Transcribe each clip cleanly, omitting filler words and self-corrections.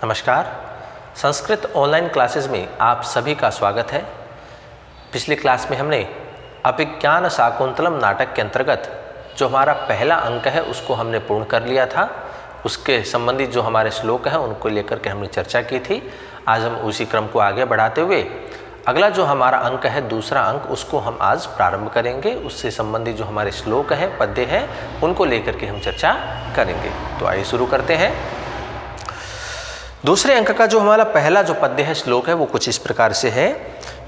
नमस्कार। Sanskrit online classes में आप सभी का स्वागत है। पिछली क्लास में हमने अभिज्ञान शाकुंतलम नाटक के अंतर्गत जो हमारा पहला अंक है उसको हमने पूर्ण कर लिया था। उसके संबंधित जो हमारे श्लोक हैं उनको लेकर के हमने चर्चा की थी। आज हम उसी क्रम को आगे बढ़ाते हुए अगला जो हमारा अंक है, दूसरा अंक, उसको हम आज प्रारंभ करेंगे। उससे संबंधित जो हमारे श्लोक हैं, पद्य हैं, उनको लेकर के हम चर्चा करेंगे। तो आइए शुरू करते हैं। दूसरे अंक का जो हमारा पहला जो पद्य है, श्लोक है, वो कुछ इस प्रकार से है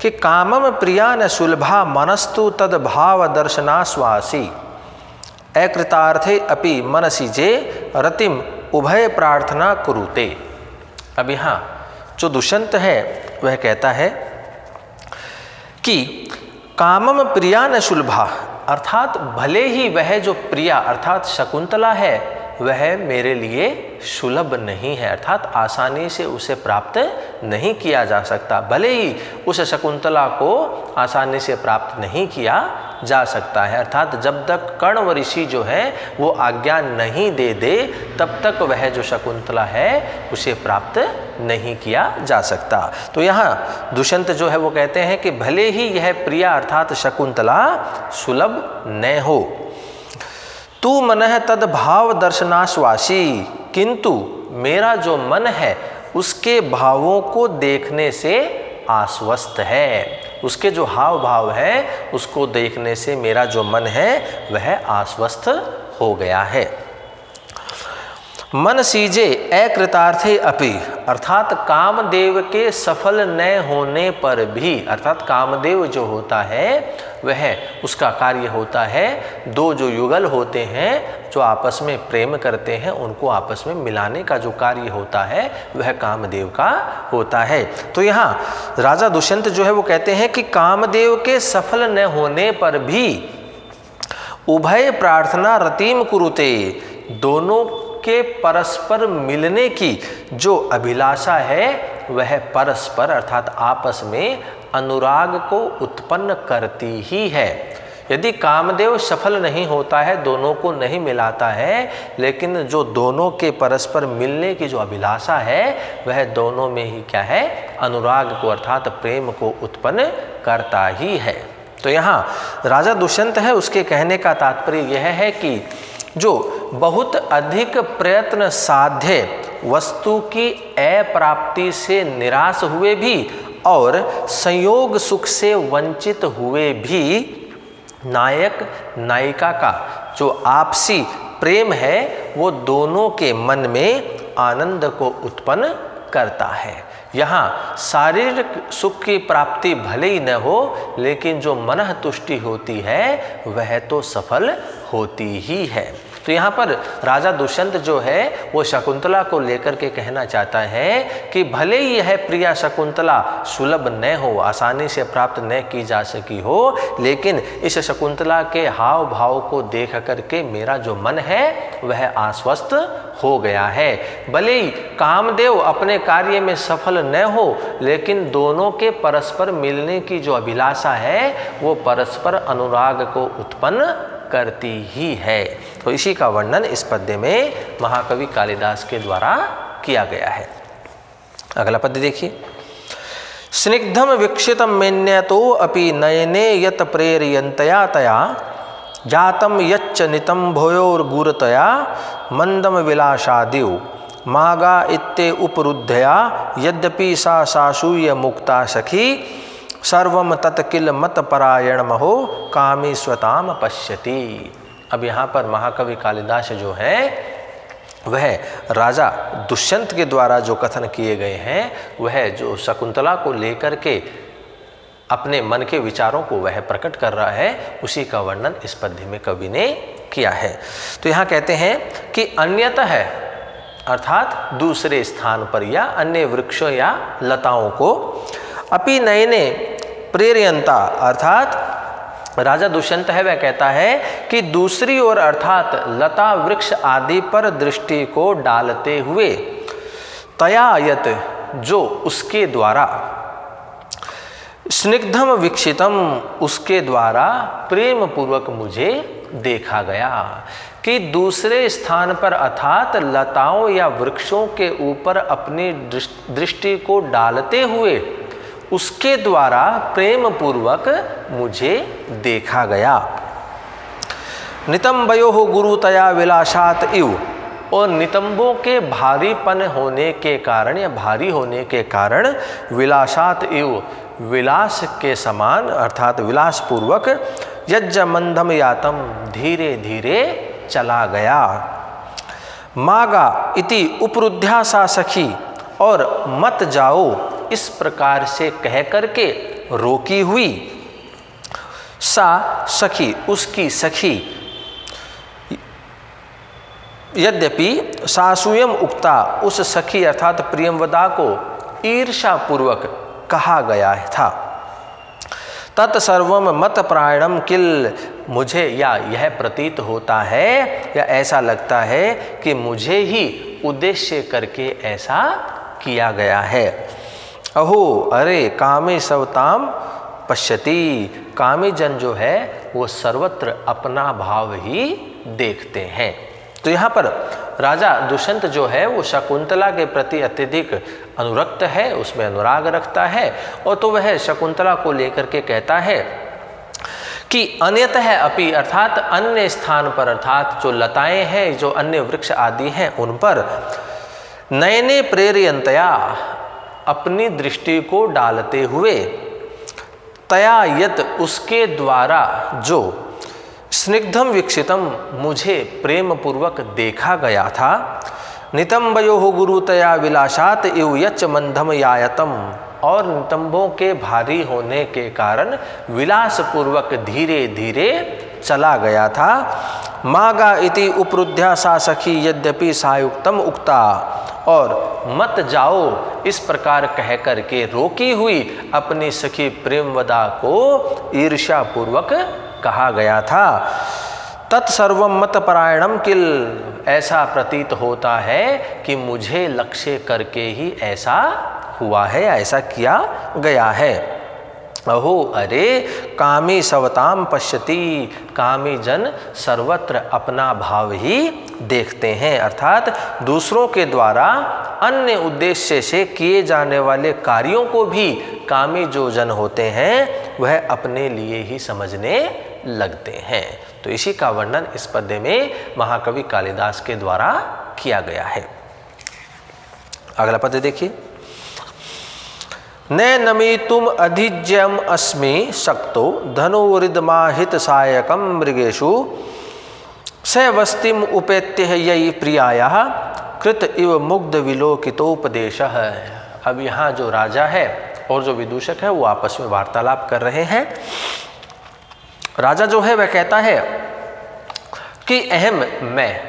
कि कामम प्रिया न सुलभा मनस्तु तद भाव दर्शनाश्वासी अकृतार्थे अपि मनसी जे रतिम उभय प्रार्थना कुरुते। अब यहाँ जो दुष्यंत है वह कहता है कि कामम प्रिया न सुलभा, अर्थात भले ही वह जो प्रिया अर्थात शकुंतला है वह मेरे लिए सुलभ नहीं है, अर्थात आसानी से उसे प्राप्त नहीं किया जा सकता। भले ही उस शकुंतला को आसानी से प्राप्त नहीं किया जा सकता है, अर्थात जब तक कण्व ऋषि जो है वो आज्ञा नहीं दे दे तब तक वह जो शकुंतला है उसे प्राप्त नहीं किया जा सकता। तो यहाँ दुष्यंत जो है वो कहते हैं कि भले ही यह प्रिया अर्थात शकुंतला सुलभ न हो, तू मनः तद भाव दर्शनाश्वासी, किंतु मेरा जो मन है उसके भावों को देखने से आश्वस्त है। उसके जो हाव भाव है उसको देखने से मेरा जो मन है वह आश्वस्त हो गया है। मन सीजे अकृतार्थे अपि, अर्थात कामदेव के सफल न होने पर भी, अर्थात कामदेव जो होता है वह उसका कार्य होता है, दो जो युगल होते हैं जो आपस में प्रेम करते हैं उनको आपस में मिलाने का जो कार्य होता है वह कामदेव का होता है। तो यहाँ राजा दुष्यंत जो है वो कहते हैं कि कामदेव के सफल न होने पर भी उभय प्रार्थना रतिम कुरुते, दोनों के परस्पर मिलने की जो अभिलाषा है वह परस्पर अर्थात आपस में अनुराग को उत्पन्न करती ही है। यदि कामदेव सफल नहीं होता है, दोनों को नहीं मिलाता है, लेकिन जो दोनों के परस्पर मिलने की जो अभिलाषा है वह दोनों में ही क्या है, अनुराग को अर्थात प्रेम को उत्पन्न करता ही है। तो यहाँ राजा दुष्यंत है उसके कहने का तात्पर्य यह है कि जो बहुत अधिक प्रयत्न साध्य वस्तु की अप्राप्ति से निराश हुए भी और संयोग सुख से वंचित हुए भी नायक नायिका का जो आपसी प्रेम है वो दोनों के मन में आनंद को उत्पन्न करता है। यहाँ शारीरिक सुख की प्राप्ति भले ही न हो, लेकिन जो मनः तुष्टि होती है वह तो सफल होती ही है। तो यहाँ पर राजा दुष्यंत जो है वो शकुंतला को लेकर के कहना चाहता है कि भले ही यह प्रिया शकुंतला सुलभ न हो, आसानी से प्राप्त न की जा सकी हो, लेकिन इस शकुंतला के हाव भाव को देख करके मेरा जो मन है वह आश्वस्त हो गया है। भले ही कामदेव अपने कार्य में सफल न हो, लेकिन दोनों के परस्पर मिलने की जो अभिलाषा है वो परस्पर अनुराग को उत्पन्न करती ही है। तो इसी का वर्णन इस पद्य में महाकवि कालिदास के द्वारा किया गया है। अगला पद्य देखिए। स्निग्धम विक्षितम मेन्यतो अपि नयने यत प्रेरयन्तया तया जातम यच्च नितम भोयोर्गुरतया मंदम विलासादिव मागा इत्ते उपरुद्धया यद्यपि सा सासूय मुक्ता सखी सर्वम तत्किल मत परायण महो कामी स्वताम पश्यति। अब यहाँ पर महाकवि कालिदास जो है वह राजा दुष्यंत के द्वारा जो कथन किए गए हैं वह जो शकुंतला को लेकर के अपने मन के विचारों को वह प्रकट कर रहा है, उसी का वर्णन इस पद्य में कवि ने किया है। तो यहाँ कहते हैं कि अन्यतः है अर्थात दूसरे स्थान पर या अन्य वृक्षों या लताओं को अपि नयने प्रेरयंता, अर्थात राजा दुष्यंत है वह कहता है कि दूसरी ओर अर्थात लता वृक्ष आदि पर दृष्टि को डालते हुए तया यत जो उसके द्वारा स्निग्धम विक्षितम उसके द्वारा प्रेम पूर्वक मुझे देखा गया कि दूसरे स्थान पर अर्थात लताओं या वृक्षों के ऊपर अपनी दृष्टि को डालते हुए उसके द्वारा प्रेम पूर्वक मुझे देखा गया। नितंबयोः गुरुतया विलासात इव, और नितंबों के भारीपन होने के कारण या भारी होने के कारण विलासात इव, विलास के समान अर्थात विलास पूर्वक यज्ज मंदम यातम, धीरे धीरे चला गया। मागा इति उपरुद्ध्या सा सखी, और मत जाओ इस प्रकार से कह करके रोकी हुई सा सखी, उसकी सखी, यद्यपि सासूयम उक्ता, उस सखी अर्थात प्रियंवदा को ईर्षा पूर्वक कहा गया था। तत्सर्वम मत प्रायणम किल, मुझे या यह प्रतीत होता है या ऐसा लगता है कि मुझे ही उद्देश्य करके ऐसा किया गया है। अहो अरे कामे सवताम पश्यति, कामी जन जो है वो सर्वत्र अपना भाव ही देखते हैं। तो यहाँ पर राजा दुष्यंत जो है वो शकुंतला के प्रति अत्यधिक अनुरक्त है, उसमें अनुराग रखता है, और तो वह शकुंतला को लेकर के कहता है कि अन्यतः अपि, अर्थात अन्य स्थान पर, अर्थात जो लताएं हैं, जो अन्य वृक्ष आदि हैं उन पर नयने प्रेरयंतया, अपनी दृष्टि को डालते हुए, तया यत, उसके द्वारा जो, स्निग्धम वीक्षितम, मुझे प्रेम पूर्वक देखा गया था। नितंबयोः गुरुतया विलासात इव यच्च मंदम यायतम, और नितंबों के भारी होने के कारण विलास पूर्वक धीरे धीरे चला गया था। मागा इति उपरुद्ध्या सा सखी यद्यपि सायुक्तम उक्ता, और मत जाओ इस प्रकार कह करके रोकी हुई अपनी सखी प्रेमवदा को ईर्ष्या पूर्वक कहा गया था। तत्सर्वम मत परायणम किल, ऐसा प्रतीत होता है कि मुझे लक्ष्य करके ही ऐसा हुआ है, ऐसा किया गया है। अहो अरे कामी सवताम पश्यति, कामी जन सर्वत्र अपना भाव ही देखते हैं, अर्थात दूसरों के द्वारा अन्य उद्देश्य से किए जाने वाले कार्यों को भी कामी जो जन होते हैं वह अपने लिए ही समझने लगते हैं। तो इसी का वर्णन इस पद्य में महाकवि कालिदास के द्वारा किया गया है। अगला पद्य देखिए। न नमितुम अधिज्यम अस्मि शक्तो धनुरिदमाहित सायकम मृगेषु सवस्तिम उपेत्य ययि प्रियायाः कृत इव मुग्ध विलोकितोपदेशः। अब यहाँ जो राजा है और जो विदूषक है वो आपस में वार्तालाप कर रहे हैं। राजा जो है वह कहता है कि अहम, मैं,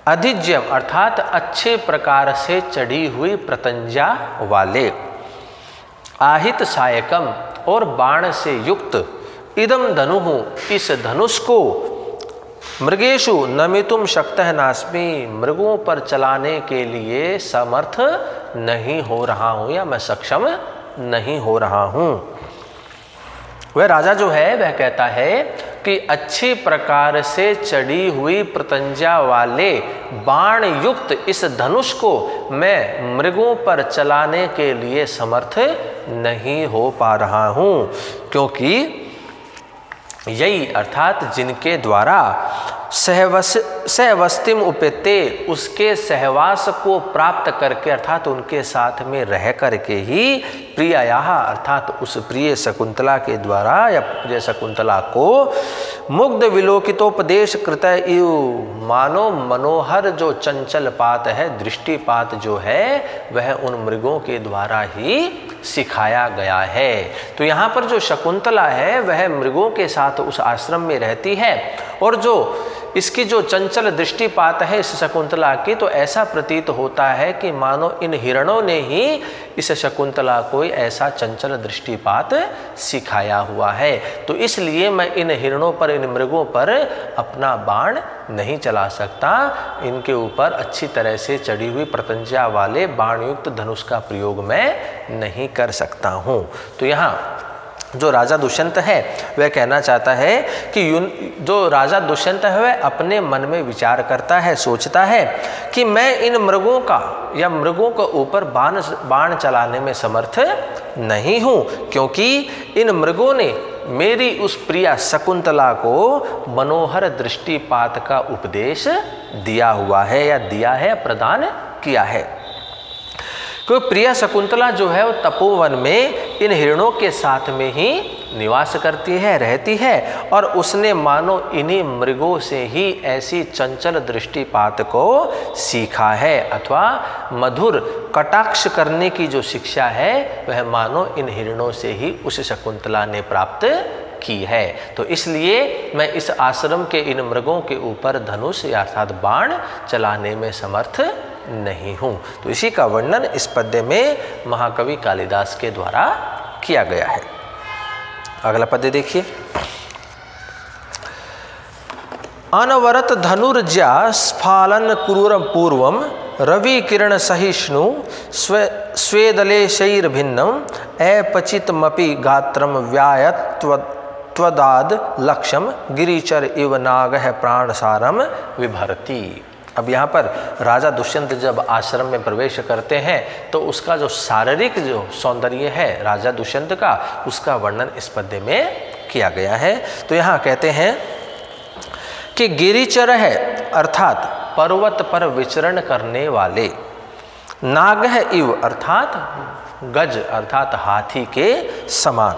अधिज्यम अर्थात अच्छे प्रकार से चढ़ी हुई प्रतंजा वाले, आहित सायकम और बाण से युक्त, इदम धनुः इस धनुष को, मृगेषु नमितुम शक्तः नास्मि मृगों पर चलाने के लिए समर्थ नहीं हो रहा हूँ या मैं सक्षम नहीं हो रहा हूँ। वह राजा जो है वह कहता है कि अच्छी प्रकार से चढ़ी हुई प्रतंजा वाले बाण युक्त इस धनुष को मैं मृगों पर चलाने के लिए समर्थ नहीं हो पा रहा हूँ, क्योंकि यही अर्थात जिनके द्वारा सहवस्तिम उपेते, उसके सहवास को प्राप्त करके अर्थात उनके साथ में रह करके ही प्रियायाः अर्थात उस प्रिय शकुंतला के द्वारा या प्रिय शकुंतला को मुग्ध विलोकितोपदेश कृत इव, मानो मनोहर जो चंचल पात है, दृष्टिपात जो है वह उन मृगों के द्वारा ही सिखाया गया है। तो यहाँ पर जो शकुंतला है वह मृगों के साथ उस आश्रम में रहती है, और जो इसकी जो चंचल दृष्टिपात है इस शकुंतला की, तो ऐसा प्रतीत होता है कि मानो इन हिरणों ने ही इस शकुंतला को ऐसा चंचल दृष्टिपात सिखाया हुआ है। तो इसलिए मैं इन हिरणों पर, इन मृगों पर अपना बाण नहीं चला सकता, इनके ऊपर अच्छी तरह से चढ़ी हुई प्रतंजा वाले बाणयुक्त धनुष का प्रयोग मैं नहीं कर सकता हूँ। तो यहाँ जो राजा दुष्यंत है वह कहना चाहता है कि जो राजा दुष्यंत है वह अपने मन में विचार करता है, सोचता है कि मैं इन मृगों का या मृगों के ऊपर बाण चलाने में समर्थ नहीं हूँ, क्योंकि इन मृगों ने मेरी उस प्रिया शकुंतला को मनोहर दृष्टिपात का उपदेश दिया हुआ है या दिया है, प्रदान किया है। क्योंकि प्रिया शकुंतला जो है वो तपोवन में इन हिरणों के साथ में ही निवास करती है, रहती है, और उसने मानो इन्हीं मृगों से ही ऐसी चंचल दृष्टिपात को सीखा है, अथवा मधुर कटाक्ष करने की जो शिक्षा है वह मानो इन हिरणों से ही उस शकुंतला ने प्राप्त की है। तो इसलिए मैं इस आश्रम के इन मृगों के ऊपर धनुष अर्थात बाण चलाने में समर्थ नहीं हूँ। तो इसी का वर्णन इस पद्य में महाकवि कालिदास के द्वारा किया गया है। अगला पद्य देखिए। अनवरत धनुर्जा स्फालन क्रूर पूर्वम रवि किरण सहिष्णु स्वेदलेशैर्भिन्नम अपचितमपि गात्रम व्यायत्वदाद लक्ष्यम गिरिचर इव नागः प्राणसारम विभरति। अब यहाँ पर राजा दुष्यंत जब आश्रम में प्रवेश करते हैं तो उसका जो शारीरिक जो सौंदर्य है राजा दुष्यंत का, उसका वर्णन इस पद्य में किया गया है। तो यहाँ कहते हैं कि गिरिचर है अर्थात पर्वत पर विचरण करने वाले, नागः इव अर्थात गज अर्थात हाथी के समान,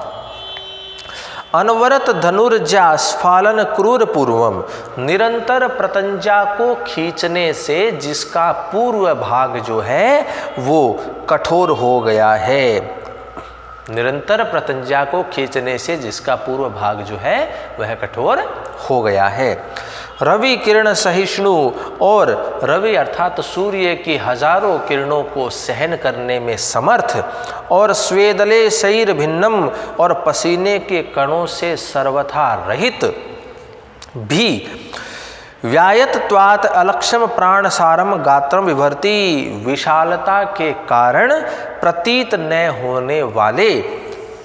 अनवरत धनुर्जा स्फालन क्रूर पूर्वम निरंतर प्रतंजा को खींचने से जिसका पूर्व भाग जो है वो कठोर हो गया है। निरंतर प्रतंजा को खींचने से जिसका पूर्व भाग जो है वह कठोर हो गया है। रवि किरण सहिष्णु, और रवि अर्थात सूर्य की हजारों किरणों को सहन करने में समर्थ, और स्वेदले शैर भिन्नम, और पसीने के कणों से सर्वथा रहित भी, व्यायत्वात् अलक्ष्यम प्राणसारम गात्रम विभर्ति, विशालता के कारण प्रतीत न होने वाले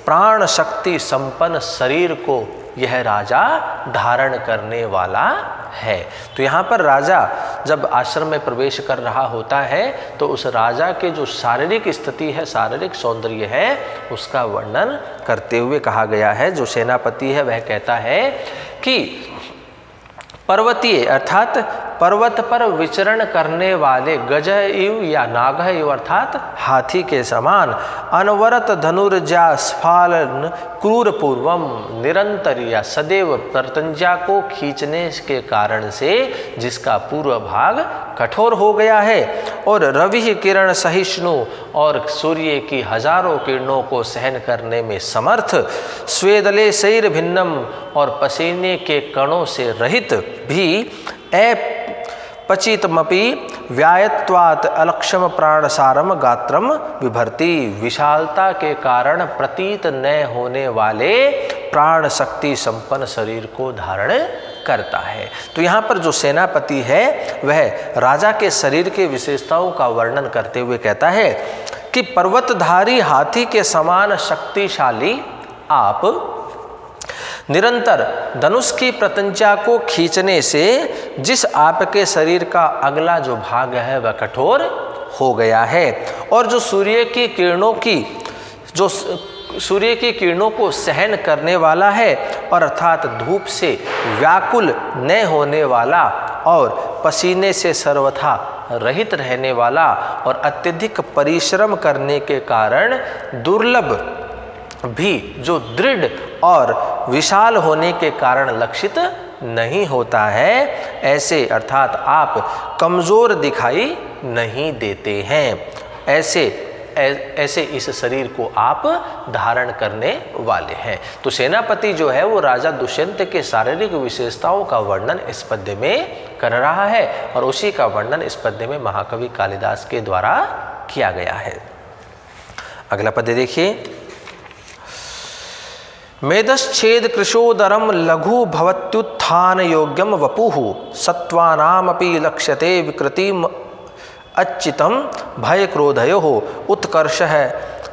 प्राण शक्ति संपन्न शरीर को यह राजा धारण करने वाला है। तो यहाँ पर राजा जब आश्रम में प्रवेश कर रहा होता है तो उस राजा के जो शारीरिक स्थिति है, शारीरिक सौंदर्य है, उसका वर्णन करते हुए कहा गया है। जो सेनापति है वह कहता है कि पर्वतीय अर्थात पर्वत पर विचरण करने वाले गज इव या नाग इव अर्थात हाथी के समान, अनवरत धनुर्जा स्फालन क्रूर पूर्वम, निरंतर या सदैव प्रतंजा को खींचने के कारण से जिसका पूर्व भाग कठोर हो गया है, और रवि किरण सहिष्णु, और सूर्य की हजारों किरणों को सहन करने में समर्थ, स्वेदले शैर भिन्नम, और पसीने के कणों से रहित भी, अपचितमपि व्यायत्वात् अलक्ष्यम प्राणसारम गात्रम विभर्ति, विशालता के कारण प्रतीत न होने वाले प्राण शक्ति संपन्न शरीर को धारण करता है। तो यहाँ पर जो सेनापति है वह राजा के शरीर के विशेषताओं का वर्णन करते हुए कहता है कि पर्वतधारी हाथी के समान शक्तिशाली आप निरंतर धनुष की प्रतंजा को खींचने से जिस आपके शरीर का अगला जो भाग है वह कठोर हो गया है, और जो सूर्य की किरणों को सहन करने वाला है, और अर्थात धूप से व्याकुल न होने वाला, और पसीने से सर्वथा रहित रहने वाला, और अत्यधिक परिश्रम करने के कारण दुर्लभ भी जो दृढ़ और विशाल होने के कारण लक्षित नहीं होता है, ऐसे अर्थात आप कमज़ोर दिखाई नहीं देते हैं, ऐसे इस शरीर को आप धारण करने वाले हैं। तो सेनापति जो है वो राजा दुष्यंत के शारीरिक विशेषताओं का वर्णन इस पद्य में कर रहा है, और उसी का वर्णन इस पद्य में महाकवि कालिदास के द्वारा किया गया है। अगला पद्य देखिए। मेदश्छेद कृशोदरम लघु भवत्युत्थान योग्यम वपुः, सत्वानामपि लक्ष्यते विकृतिम अच्चितम भय क्रोधयोः उत्कर्षः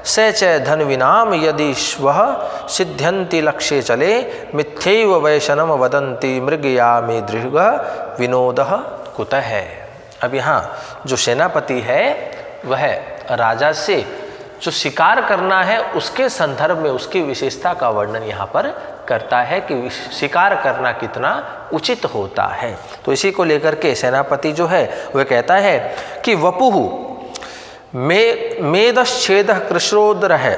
स च धन्विनाम यदि स्वः सिद्ध्यन्ति लक्ष्ये चले मिथ्यैव वैशनम वदन्ति मृगया मे दृग विनोदः कुतः है। अब यहाँ जो सेनापति है वह राजा से जो शिकार करना है उसके संदर्भ में उसकी विशेषता का वर्णन यहाँ पर करता है कि शिकार करना कितना उचित होता है। तो इसी को लेकर के सेनापति जो है वह कहता है कि वपुः मेदश्छेदः कृशोदर है।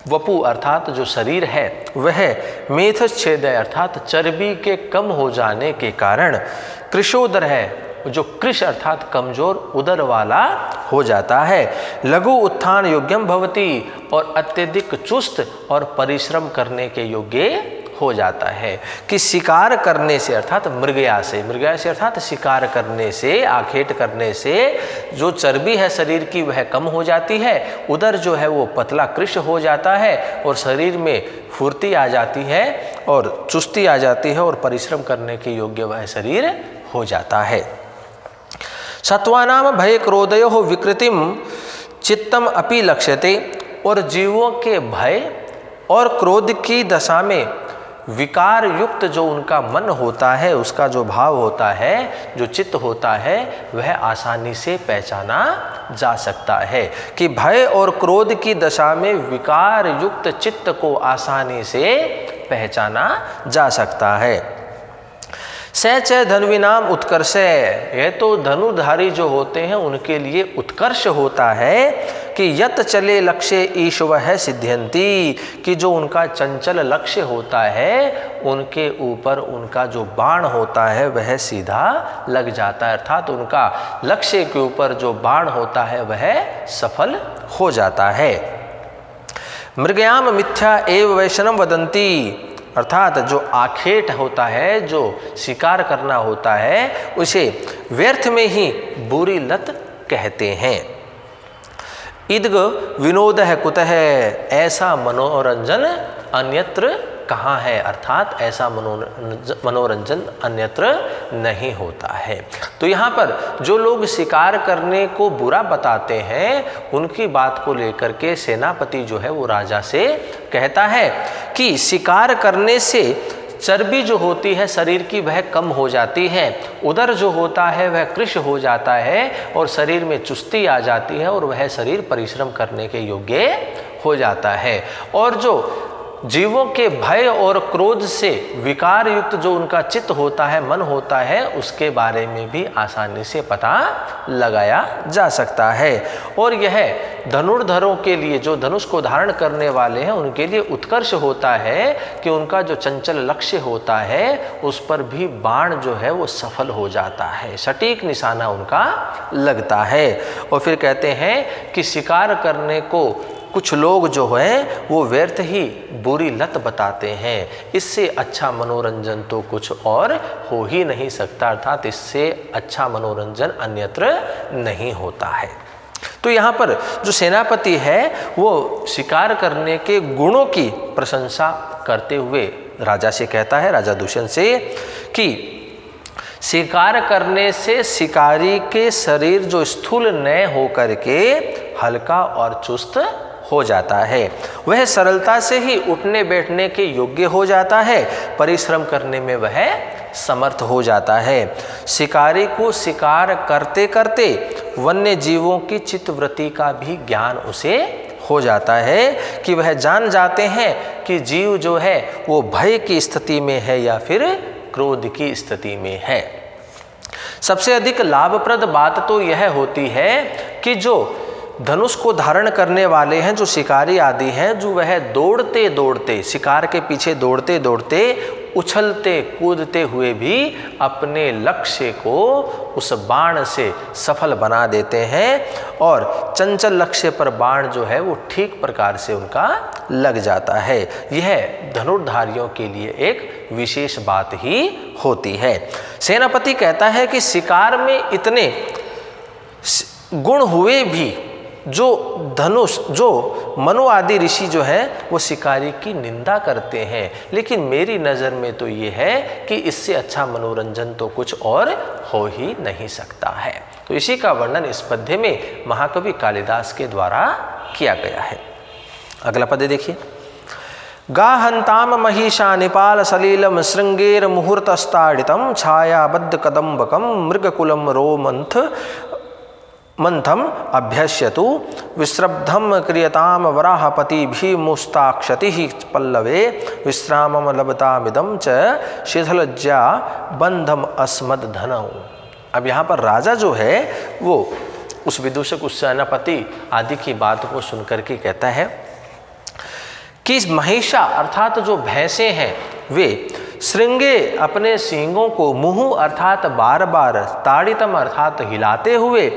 वपु अर्थात जो शरीर है वह मेधच्छेद है अर्थात चर्बी के कम हो जाने के कारण कृशोदर है, जो कृश अर्थात कमजोर उदर वाला हो जाता है। लघु उत्थान योग्यम भवति और अत्यधिक चुस्त और परिश्रम करने के योग्य हो जाता है। कि शिकार करने से अर्थात मृगया से अर्थात शिकार करने से, आखेट करने से जो चर्बी है शरीर की वह कम हो जाती है, उदर जो है वो पतला कृश हो जाता है और शरीर में फुर्ती आ जाती है और चुस्ती आ जाती है और परिश्रम करने के योग्य वह शरीर हो जाता है। सत्वानाम भय क्रोधयो विकृतिम चित्तम अपि लक्ष्यते। और जीवों के भय और क्रोध की दशा में विकार युक्त जो उनका मन होता है, उसका जो भाव होता है, जो चित्त होता है, वह आसानी से पहचाना जा सकता है। कि भय और क्रोध की दशा में विकार युक्त चित्त को आसानी से पहचाना जा सकता है। स च धन्विनाम उत्कर्ष, यह तो धनुधारी जो होते हैं उनके लिए उत्कर्ष होता है। कि यत चले लक्ष्य ईश्व है सिद्ध्यंती, कि जो उनका चंचल लक्ष्य होता है उनके ऊपर उनका जो बाण होता है वह सीधा लग जाता है, अर्थात उनका लक्ष्य के ऊपर जो बाण होता है वह सफल हो जाता है। मृगयाम मिथ्या एव वैशनम वदंती, अर्थात जो आखेट होता है, जो शिकार करना होता है, उसे व्यर्थ में ही बुरी लत कहते हैं। इद्ग विनोद है कुतः, ऐसा मनोरंजन अन्यत्र कहाँ है, अर्थात ऐसा मनोरंजन अन्यत्र नहीं होता है। तो यहाँ पर जो लोग शिकार करने को बुरा बताते हैं उनकी बात को लेकर के सेनापति जो है वो राजा से कहता है कि शिकार करने से चर्बी जो होती है शरीर की वह कम हो जाती है, उदर जो होता है वह कृश हो जाता है और शरीर में चुस्ती आ जाती है और वह शरीर परिश्रम करने के योग्य हो जाता है। और जो जीवों के भय और क्रोध से विकार युक्त जो उनका चित्त होता है, मन होता है, उसके बारे में भी आसानी से पता लगाया जा सकता है। और यह धनुर्धरों के लिए, जो धनुष को धारण करने वाले हैं, उनके लिए उत्कर्ष होता है कि उनका जो चंचल लक्ष्य होता है उस पर भी बाण जो है वो सफल हो जाता है, सटीक निशाना उनका लगता है। और फिर कहते हैं कि शिकार करने को कुछ लोग जो हैं वो व्यर्थ ही बुरी लत बताते हैं, इससे अच्छा मनोरंजन तो कुछ और हो ही नहीं सकता, अर्थात इससे अच्छा मनोरंजन अन्यत्र नहीं होता है। तो यहाँ पर जो सेनापति है वो शिकार करने के गुणों की प्रशंसा करते हुए राजा से कहता है, राजा दुष्यंत से, कि शिकार करने से शिकारी के शरीर जो स्थूल न होकर के हल्का और चुस्त हो जाता है, वह सरलता से ही उठने बैठने के योग्य हो जाता है, परिश्रम करने में वह समर्थ हो जाता है। शिकारी को शिकार करते करते वन्य जीवों की चित्तवृत्ति का भी ज्ञान उसे हो जाता है कि वह जान जाते हैं कि जीव जो है वो भय की स्थिति में है या फिर क्रोध की स्थिति में है। सबसे अधिक लाभप्रद बात तो यह होती है कि जो धनुष को धारण करने वाले हैं, जो शिकारी आदि हैं, जो वह दौड़ते दौड़ते शिकार के पीछे दौड़ते दौड़ते उछलते कूदते हुए भी अपने लक्ष्य को उस बाण से सफल बना देते हैं और चंचल लक्ष्य पर बाण जो है वो ठीक प्रकार से उनका लग जाता है। यह धनुर्धारियों के लिए एक विशेष बात ही होती है। सेनापति कहता है कि शिकार में इतने गुण हुए भी जो धनुष, जो मनु आदि ऋषि जो हैं वो शिकारी की निंदा करते हैं, लेकिन मेरी नज़र में तो ये है कि इससे अच्छा मनोरंजन तो कुछ और हो ही नहीं सकता है। तो इसी का वर्णन इस पद्य में महाकवि कालिदास के द्वारा किया गया है। अगला पद्य देखिए। गाहंताम महिषा निपाल सलीलम श्रृंगेर मुहूर्तस्ताडितम छायाबद्ध कदम्बकम मृगकुलम रोमंथ मंथम अभ्यस्यतु विश्रब्धम क्रियताम वराहपति भीमुस्ताक्षति पल्लवे विश्रामम लभतामिदम च शिथिलज्जा बंधम अस्मद धनौ। अब यहाँ पर राजा जो है वो उस विदूषक, उस सेनापति आदि की बात को सुनकर के कहता है कि इस महिषा अर्थात जो भैंसे हैं वे श्रृंगे अपने सींगों को, मुहु अर्थात बार बार, ताड़ितम अर्थात हिलाते हुए,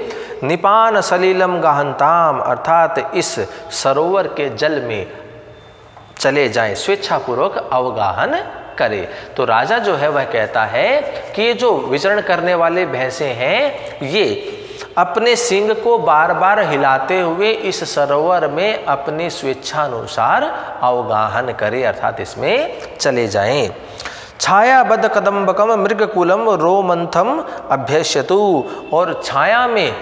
निपान सलीलम गाहंताम अर्थात इस सरोवर के जल में चले जाएं, स्वेच्छापूर्वक अवगाहन करे। तो राजा जो है वह कहता है कि ये जो विचरण करने वाले भैंसे हैं ये अपने सींग को बार बार हिलाते हुए इस सरोवर में अपनी स्वेच्छानुसार अवगाहन करे, अर्थात इसमें चले जाएं। छायाबद्ध कदम्बकम मृगकुलम रोमंथम अभ्यस्यतु, और छाया में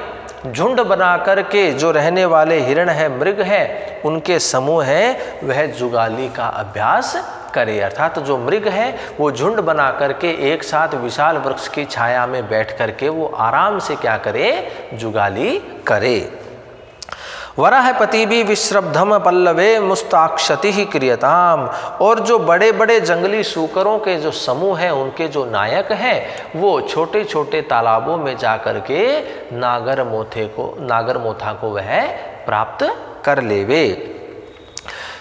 झुंड बना करके जो रहने वाले हिरण है, मृग है, उनके समूह है, वह जुगाली का अभ्यास करे। अर्थात जो मृग है वो झुंड बना करके एक साथ विशाल वृक्ष की छाया में बैठ करके वो आराम से क्या करे, जुगाली करे। वराहपति भी विश्रब्धम पल्लवे मुस्ताक्षति क्रियताम, और जो बड़े बड़े जंगली सूकरों के जो समूह हैं, उनके जो नायक हैं, वो छोटे छोटे तालाबों में जा करके नागर मोथा को वह प्राप्त कर लेवे।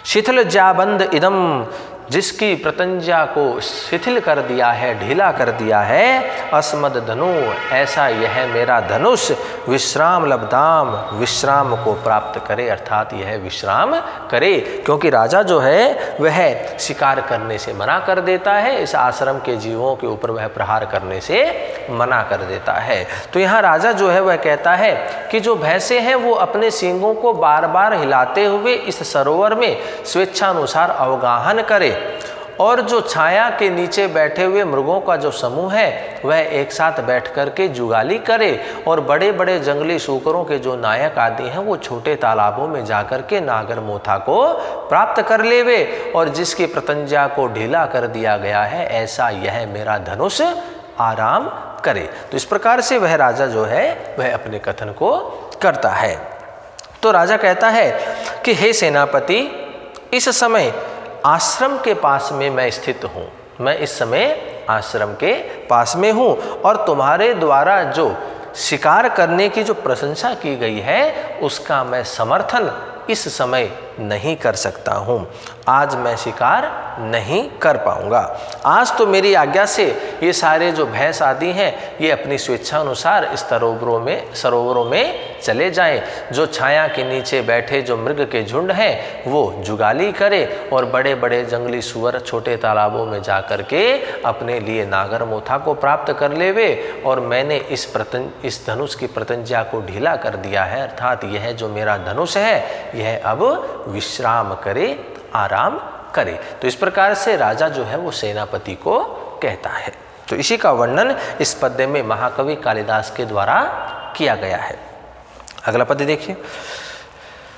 शिथिल जाबंद इदम, जिसकी प्रतंजा को शिथिल कर दिया है, ढीला कर दिया है, अस्मद धनु, ऐसा यह मेरा धनुष, विश्राम लब्धाम, विश्राम को प्राप्त करे, अर्थात यह विश्राम करे। क्योंकि राजा जो है वह शिकार करने से मना कर देता है, इस आश्रम के जीवों के ऊपर वह प्रहार करने से मना कर देता है। तो यहाँ राजा जो है वह कहता है कि जो भैंसे हैं वो अपने सींगों को बार बार हिलाते हुए इस सरोवर में स्वेच्छानुसार अवगाहन करे, और जो छाया के नीचे बैठे हुए मृगों का जो समूह है वह एक साथ बैठ करके जुगाली करे, और बड़े बड़े जंगली सूकरों के जो नायक आदि हैं वो छोटे तालाबों में जाकर के नागर मोथा को प्राप्त कर लेवे, और जिसकी प्रतंजा को ढीला कर दिया गया है, ऐसा यह मेरा धनुष आराम करे। तो इस प्रकार से वह राजा जो है वह अपने कथन को करता है। तो राजा कहता है कि हे सेनापति, इस समय आश्रम के पास में मैं स्थित हूँ, मैं इस समय आश्रम के पास में हूँ, और तुम्हारे द्वारा जो शिकार करने की जो प्रशंसा की गई है उसका मैं समर्थन इस समय नहीं कर सकता हूँ। आज मैं शिकार नहीं कर पाऊँगा। आज तो मेरी आज्ञा से ये सारे जो भैंस आदि हैं ये अपनी स्वेच्छानुसार इस सरोवरों में चले जाएं। जो छाया के नीचे बैठे जो मृग के झुंड हैं वो जुगाली करे, और बड़े बड़े जंगली सुअर छोटे तालाबों में जा कर के अपने लिए नागर मोथा को प्राप्त कर लेवे, और मैंने इस धनुष की प्रतंजा को ढीला कर दिया है, अर्थात यह जो मेरा धनुष है यह अब विश्राम करे, आराम करे। तो इस प्रकार से राजा जो है वो सेनापति को कहता है। तो इसी का वर्णन इस पद्य में महाकवि कालिदास के द्वारा किया गया है। अगला पद्य देखिए।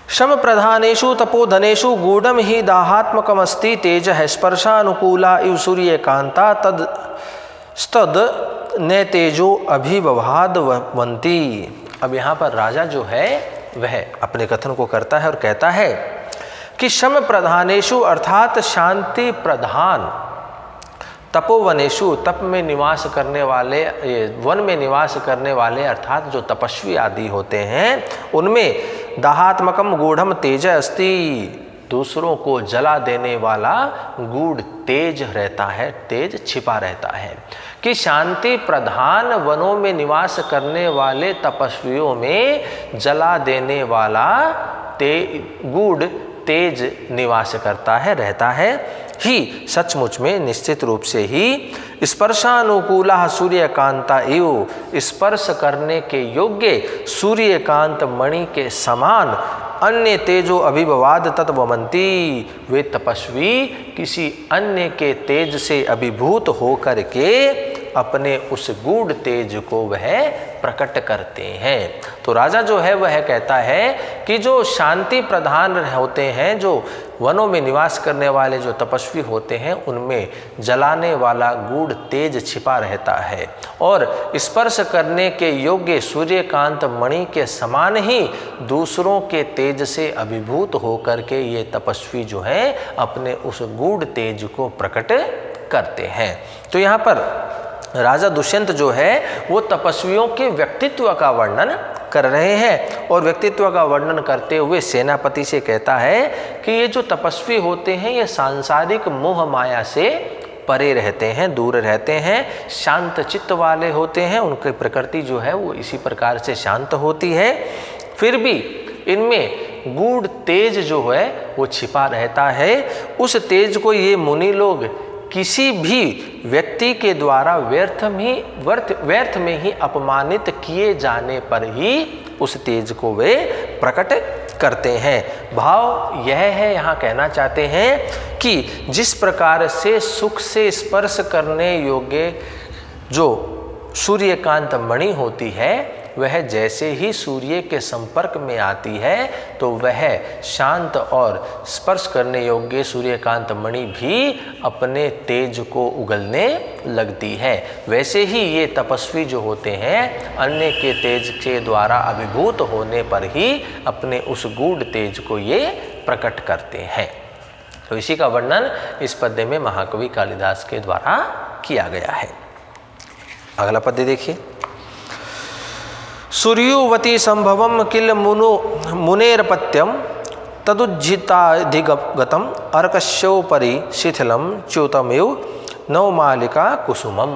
शम प्रधानेषु तपोधनेषु गूढ़म ही दाहात्मकमस्ति तेज है स्पर्शानुकूला इव सूर्यकांता तद ने तेजो अभिवभादवंती। अब यहाँ पर राजा जो है वह अपने कथन को करता है और कहता है कि शम प्रधानेषु अर्थात शांति प्रधान, तपोवनेषु तप में निवास करने वाले, वन में निवास करने वाले अर्थात जो तपस्वी आदि होते हैं उनमें दाहात्मकम गूढ़म तेज अस्ति, दूसरों को जला देने वाला गूढ़ तेज रहता है, तेज छिपा रहता है। कि शांति प्रधान वनों में निवास करने वाले तपस्वियों में जला देने वाला गूढ़ तेज निवास करता है, रहता है ही। सचमुच में निश्चित रूप से ही स्पर्शानुकूला सूर्यकांता एव, स्पर्श करने के योग्य सूर्यकांत मणि के समान अन्य तेजो अभिभवाद तत्वमंती, वे तपस्वी किसी अन्य के तेज से अभिभूत होकर के अपने उस गूढ़ तेज को वह प्रकट करते हैं। तो राजा जो है वह कहता है कि जो शांति प्रधान होते हैं, जो वनों में निवास करने वाले जो तपस्वी होते हैं, उनमें जलाने वाला गूढ़ तेज छिपा रहता है और स्पर्श करने के योग्य सूर्यकांत मणि के समान ही दूसरों के तेज से अभिभूत होकर के ये तपस्वी जो हैं अपने उस गूढ़ तेज को प्रकट करते हैं। तो यहाँ पर राजा दुष्यंत जो है वो तपस्वियों के व्यक्तित्व का वर्णन कर रहे हैं और व्यक्तित्व का वर्णन करते हुए सेनापति से कहता है कि ये जो तपस्वी होते हैं ये सांसारिक मोह माया से परे रहते हैं, दूर रहते हैं, शांत चित्त वाले होते हैं, उनकी प्रकृति जो है वो इसी प्रकार से शांत होती है। फिर भी इनमें गूढ़ तेज जो है वो छिपा रहता है। उस तेज को ये मुनि लोग किसी भी व्यक्ति के द्वारा व्यर्थ में ही अपमानित किए जाने पर ही उस तेज को वे प्रकट करते हैं। भाव यह है, यहाँ कहना चाहते हैं कि जिस प्रकार से सुख से स्पर्श करने योग्य जो सूर्यकांत मणि होती है वह जैसे ही सूर्य के संपर्क में आती है तो वह शांत और स्पर्श करने योग्य सूर्यकांत मणि भी अपने तेज को उगलने लगती है, वैसे ही ये तपस्वी जो होते हैं अन्य के तेज के द्वारा अभिभूत होने पर ही अपने उस गूढ़ तेज को ये प्रकट करते हैं। तो इसी का वर्णन इस पद्य में महाकवि कालिदास के द्वारा किया गया है। अगला पद्य देखिए। सूर्योवती संभवम किल मुनेरपत्यम तदुज्झिताधिगतम अर्कस्योपरि शिथिलम च्युतमेव नवमालिका कुसुमम।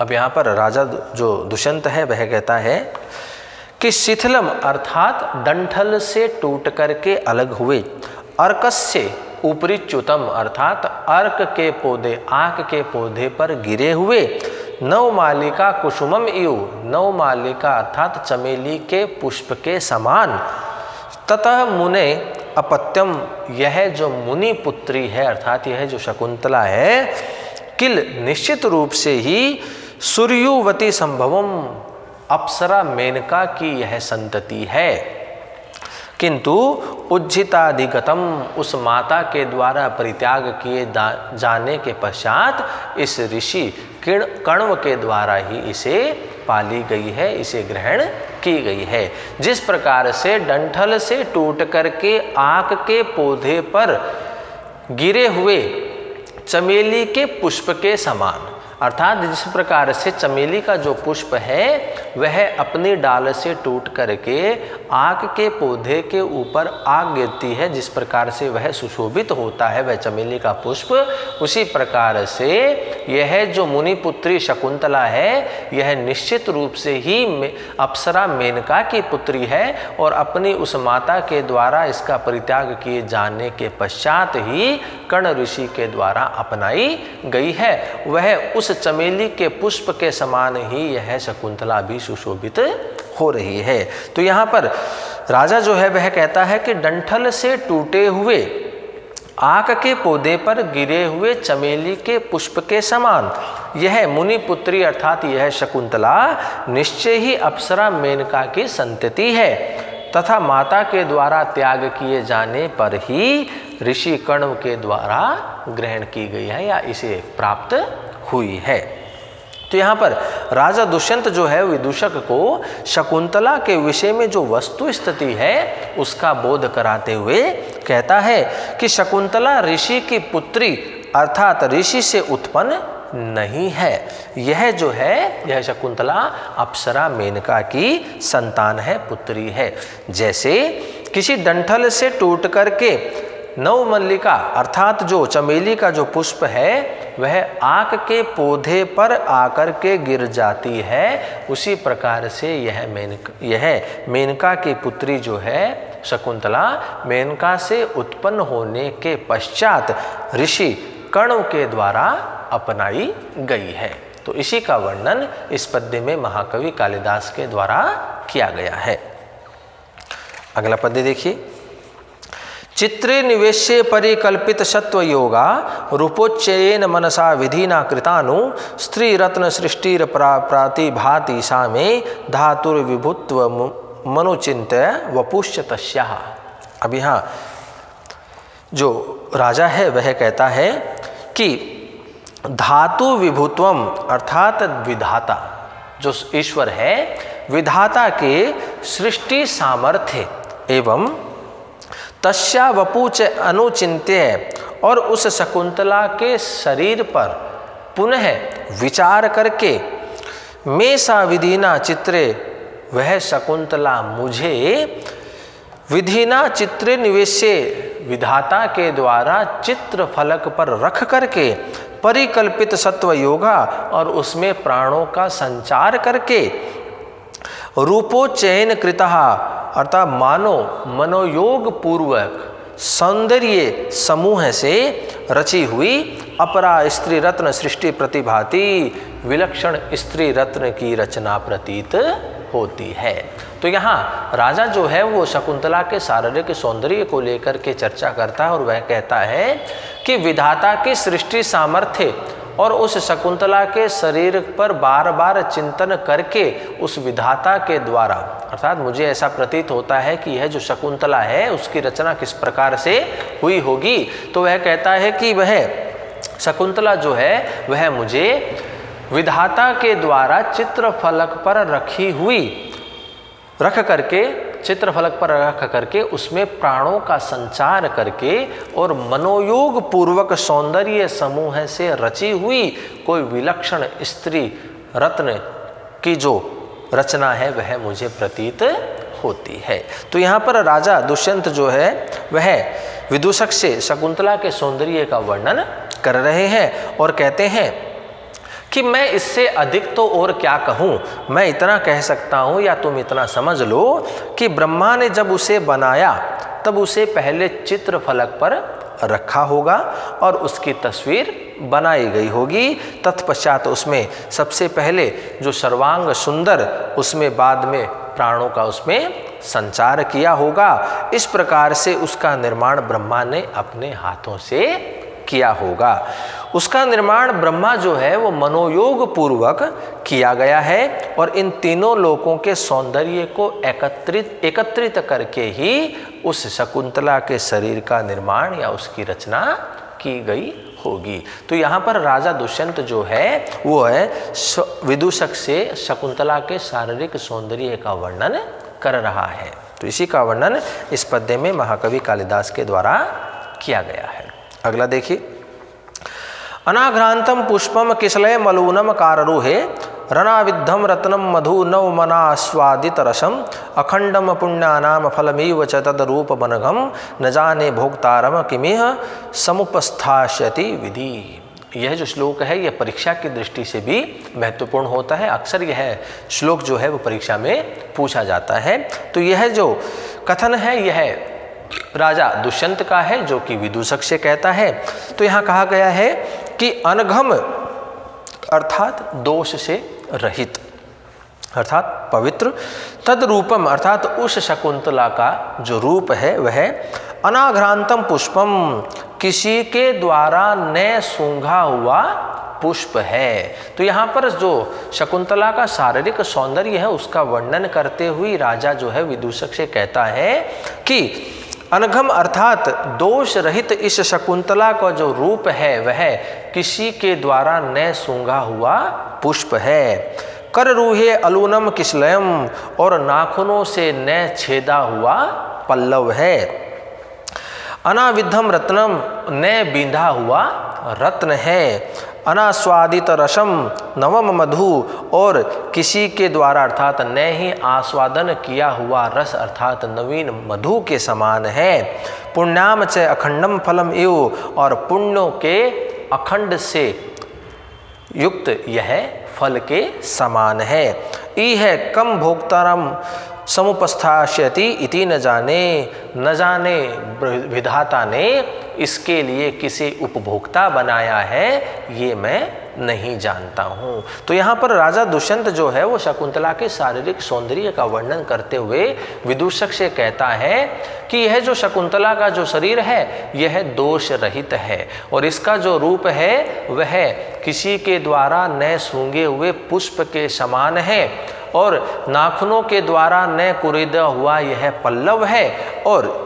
अब यहाँ पर राजा जो दुष्यंत है वह कहता है कि शिथिलम अर्थात डंठल से टूट करके अलग हुए, अर्कस्य ऊपरी च्युतम अर्थात अर्क के पौधे, आक के पौधे पर गिरे हुए, नवमालिका कुसुमम इव, नवमालिका अर्थात चमेली के पुष्प के समान, ततः मुने अपत्यम, यह जो मुनि पुत्री है अर्थात यह जो शकुंतला है, किल निश्चित रूप से ही सूर्योवती संभवम, अप्सरा मेनका की यह संतति है, किंतु उज्झिताधिगतम, उस माता के द्वारा परित्याग किए जाने के पश्चात इस ऋषि कण्व के द्वारा ही इसे पाली गई है, इसे ग्रहण की गई है। जिस प्रकार से डंठल से टूट करके आक के पौधे पर गिरे हुए चमेली के पुष्प के समान, अर्थात जिस प्रकार से चमेली का जो पुष्प है वह अपनी डाल से टूट करके आक के पौधे के ऊपर आग गिरती है, जिस प्रकार से वह सुशोभित होता है वह चमेली का पुष्प, उसी प्रकार से यह जो मुनिपुत्री शकुंतला है यह निश्चित रूप से ही अप्सरा मेनका की पुत्री है और अपनी उस माता के द्वारा इसका परित्याग किए जाने के पश्चात ही कर्ण ऋषि के द्वारा अपनाई गई है। वह उस चमेली के पुष्प के समान ही यह शकुंतला भी सुशोभित हो रही है। तो यहाँ पर राजा जो है वह कहता है कि डंठल से टूटे हुए आक के पौधे पर गिरे हुए चमेली के पुष्प के समान यह मुनि पुत्री अर्थात यह शकुंतला निश्चय ही अप्सरा मेनका की संतति है तथा माता के द्वारा त्याग किए जाने पर ही ऋषि कण्व के द्वारा ग्रहण की गई है या इसे प्राप्त हुई है। तो यहाँ पर राजा दुष्यंत जो है विदूषक को शकुंतला के विषय में जो वस्तु स्थिति है उसका बोध कराते हुए कहता है कि शकुंतला ऋषि की पुत्री अर्थात ऋषि से उत्पन्न नहीं है, यह जो है यह शकुंतला अप्सरा मेनका की संतान है, पुत्री है। जैसे किसी डंठल से टूट करके नवमल्लिका अर्थात जो चमेली का जो पुष्प है वह आक के पौधे पर आकर के गिर जाती है, उसी प्रकार से यह मेनका की पुत्री जो है शकुंतला मेनका से उत्पन्न होने के पश्चात ऋषि कण्व के द्वारा अपनाई गई है। तो इसी का वर्णन इस पद्य में महाकवि कालिदास के द्वारा किया गया है। अगला पद्य देखिए। चित्रे निवेश्ये परिकल्पित सत्व योगा रूपोच्चयेन मनसा विधिना कृतानु स्त्री रत्न सृष्टिर प्रातिभाति सा में धातुर्विभुत्व मनुचिंत्य वपुष्य तस्याः। अब यहाँ जो राजा है वह कहता है कि धातु विभुत्वम अर्थात विधाता जो ईश्वर है, विधाता के सृष्टि सामर्थ्य एवं तस्या वपुच अनुचिंत्य और उस शकुंतला के शरीर पर पुनः विचार करके में सा विधिना चित्रे वह शकुंतला मुझे विधिना चित्रे निवेश्ये विधाता के द्वारा चित्र फलक पर रख करके परिकल्पित सत्व योगा और उसमें प्राणों का संचार करके रूपोच्चयन कृतः अर्थात मानो मनोयोग पूर्वक सौंदर्य समूह से रची हुई अपरा स्त्री रत्न सृष्टि प्रतिभाति विलक्षण स्त्री रत्न की रचना प्रतीत होती है। तो यहाँ राजा जो है वो शकुंतला के शारीरिक सौंदर्य को लेकर के चर्चा करता है और वह कहता है कि विधाता की सृष्टि सामर्थ्य और उस शकुंतला के शरीर पर बार बार चिंतन करके उस विधाता के द्वारा अर्थात मुझे ऐसा प्रतीत होता है कि यह जो शकुंतला है उसकी रचना किस प्रकार से हुई होगी। तो वह कहता है कि वह शकुंतला जो है वह मुझे विधाता के द्वारा चित्रफलक पर चित्रफलक पर रख करके उसमें प्राणों का संचार करके और मनोयोग पूर्वक सौंदर्य समूह से रची हुई कोई विलक्षण स्त्री रत्न की जो रचना है वह मुझे प्रतीत होती है। तो यहाँ पर राजा दुष्यंत जो है वह विदूषक से शकुंतला के सौंदर्य का वर्णन कर रहे हैं और कहते हैं कि मैं इससे अधिक तो और क्या कहूँ, मैं इतना कह सकता हूँ या तुम इतना समझ लो कि ब्रह्मा ने जब उसे बनाया तब उसे पहले चित्र फलक पर रखा होगा और उसकी तस्वीर बनाई गई होगी। तत्पश्चात उसमें सबसे पहले जो सर्वांग सुंदर उसमें बाद में प्राणों का उसमें संचार किया होगा। इस प्रकार से उसका निर्माण ब्रह्मा ने अपने हाथों से किया होगा। उसका निर्माण ब्रह्मा जो है वो मनोयोग पूर्वक किया गया है और इन तीनों लोकों के सौंदर्य को एकत्रित करके ही उस शकुंतला के शरीर का निर्माण या उसकी रचना की गई होगी। तो यहाँ पर राजा दुष्यंत जो है वो है विदूषक से शकुंतला के शारीरिक सौंदर्य का वर्णन कर रहा है। तो इसी का वर्णन इस पद्य में महाकवि कालिदास के द्वारा किया गया है। अगला देखिए, अनाघ्रांतम पुष्पम किसलय मलूनम काररूहे रणाविद्धम रत्नम मधु नवमनास्वादित रसम अखंडम पुण्यानाम फलमीव च तदरूप बनघम न जाने भोक्तारम किमिह समुपस्थास्यति विधि। यह जो श्लोक है यह परीक्षा की दृष्टि से भी महत्वपूर्ण होता है। अक्सर यह श्लोक जो है वो परीक्षा में पूछा जाता है। तो यह जो कथन है यह राजा दुष्यंत का है जो कि विदूषक से कहता है। तो यहाँ कहा गया है कि अनघम अर्थात दोष से रहित अर्थात पवित्र, तद रूपम अर्थात उस शकुंतला का जो रूप है वह अनाघ्रांतम पुष्पम किसी के द्वारा न सूंघा हुआ पुष्प है। तो यहाँ पर जो शकुंतला का शारीरिक सौंदर्य है उसका वर्णन करते हुए राजा जो है विदूषक से कहता है कि अनघम अर्थात दोष रहित इस शकुंतला का जो रूप है वह किसी के द्वारा न सूंघा हुआ पुष्प है। कर रूहे अलूनम किसलयम और नाखूनों से न छेदा हुआ पल्लव है। अनाविद्धम रत्नम न बींधा हुआ रत्न है। अनास्वादित रसम नवम मधु और किसी के द्वारा अर्थात न ही आस्वादन किया हुआ रस अर्थात नवीन मधु के समान है। पुण्याम च अखंडम फलम एव और पुण्यों के अखंड से युक्त यह फल के समान है। ई है कम भोक्तारम समुपस्थास्यति इति न जाने विधाता ने इसके लिए किसी उपभोक्ता बनाया है, ये मैं नहीं जानता हूँ। तो यहाँ पर राजा दुष्यंत जो है वो शकुंतला के शारीरिक सौंदर्य का वर्णन करते हुए विदूषक से कहता है कि यह जो शकुंतला का जो शरीर है यह दोष रहित है और इसका जो रूप है वह किसी के द्वारा न सूंघे हुए पुष्प के समान है और नाखूनों के द्वारा न कुरेदा हुआ यह पल्लव है और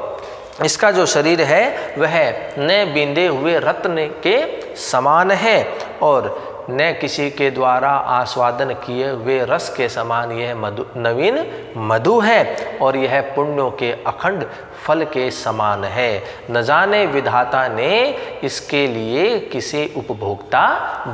इसका जो शरीर है वह न बींदे हुए रत्न के समान है और न किसी के द्वारा आस्वादन किए हुए रस के समान यह नवीन मधु है और यह पुण्यों के अखंड फल के समान है। न जाने विधाता ने इसके लिए किसी उपभोक्ता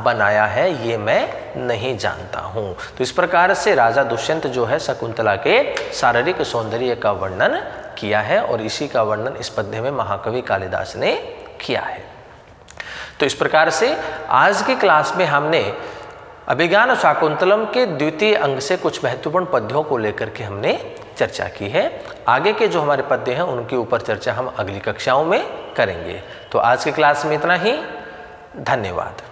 बनाया है, ये मैं नहीं जानता हूँ। तो इस प्रकार से राजा दुष्यंत जो है शकुंतला के शारीरिक सौंदर्य का वर्णन किया है और इसी का वर्णन इस पद्य में महाकवि कालिदास ने किया है। तो इस प्रकार से आज की क्लास में हमने अभिज्ञान शाकुंतलम के द्वितीय अंग से कुछ महत्वपूर्ण पद्यों को लेकर के हमने चर्चा की है। आगे के जो हमारे पद्य हैं उनके ऊपर चर्चा हम अगली कक्षाओं में करेंगे। तो आज की क्लास में इतना ही। धन्यवाद।